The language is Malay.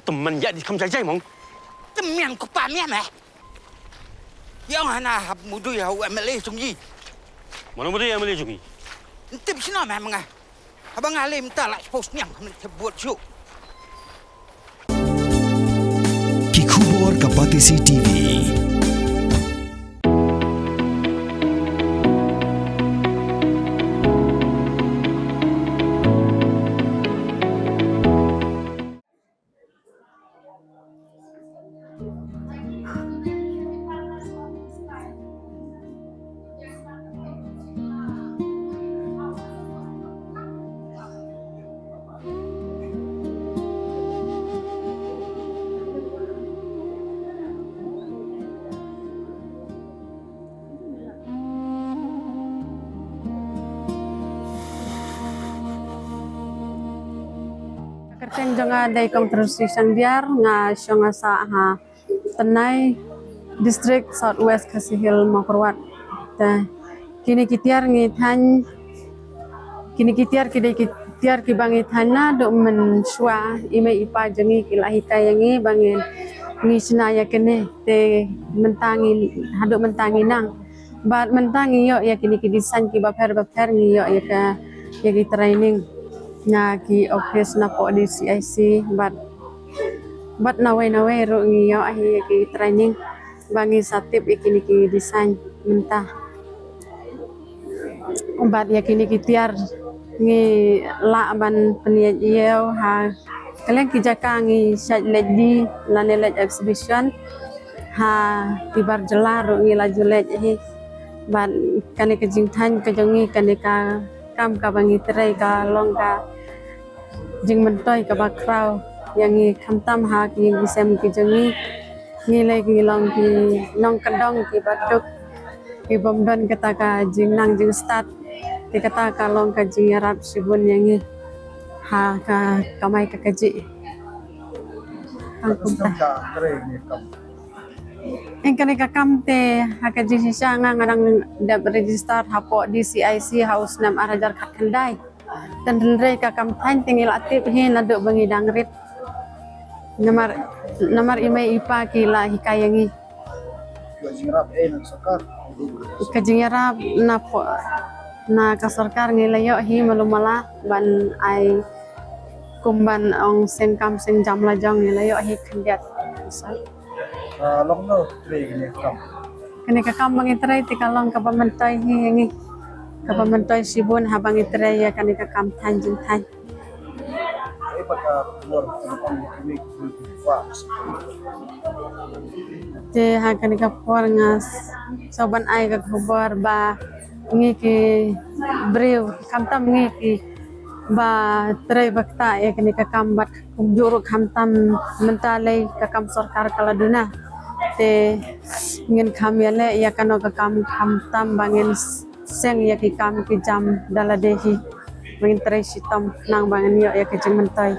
teman ya di kamsa jai mong. Temen ko pa miya meh. Yang hana mudu ya MLA sungji. Mana muda yang boleh jungi? Tip sino meh mga. Abang alim ta la post nyang buat show. Kikubor Kapatisi TV. Kerteng jonga dai konstruksi biar nga syonga sa ha tenai distrik Southwest Kasihil Maperwat. Ta kini kitiar ngi than kini kitiar ki bangi thana do men shwa ime ipa jengi kilahi kayangi bangin ngi senaya kene te mentangi haduk mentangi nang bat mentangi yo ya kini ki desain ki baper ngi yo ya ka ya ki training nga ki office na po di CIC but naway ro ngiyo ahi ki training bangi satip ikini ki design mentah but yakini ki tiar ngi la ban peniat iyo ha kalian ki jaka ngi sat ledi lanelet exhibition ha tibar jelar ro ngi laju lej hi but kane ke jingthan ke jongi kane ka kam ka bangi terai ka longka jing mentoy ka bakraw yang ngi khamtam ha ki bisem ki jongi ngi lagi long ki nong kendong ki batuk ki bomdon kata ka jing nang jing start ki kata ka long ka jing arab sibun yang ngi ha ka kamai ka kaji angkum ta engkane ka kamte ha ka jing sanga ngarang dab register hapo di CIC house nam arajar khat kendai dan dendrai ka kam thain tingil atip hi naduk bangi dangrit namar ime ipa kila hikayangi kajingarap na po na ka sarkar ngilayo hi malumala ban ai kumban ong sen kam sen jamla jong ngilayo hi khandiat long no tre ni kam kene ka kam bangi trai tikalong ka pamantoy hi ngi ka pamantoy sibun habang itrai ya kane ka kam than jing than ai paka luar kam ni te ha kane ka por ngas soban ai ka khobor ba ngi ki brew kam tam ngi ki ba trai bakta ya kane ka kam bat juruk kam tam mentale ka kam sarkar kaladuna te ngin kam yale ya kano ka kam tam bangin seng ya ki kam ki jam daladehi bangin trai sitam nang bangin yo ya ki jementai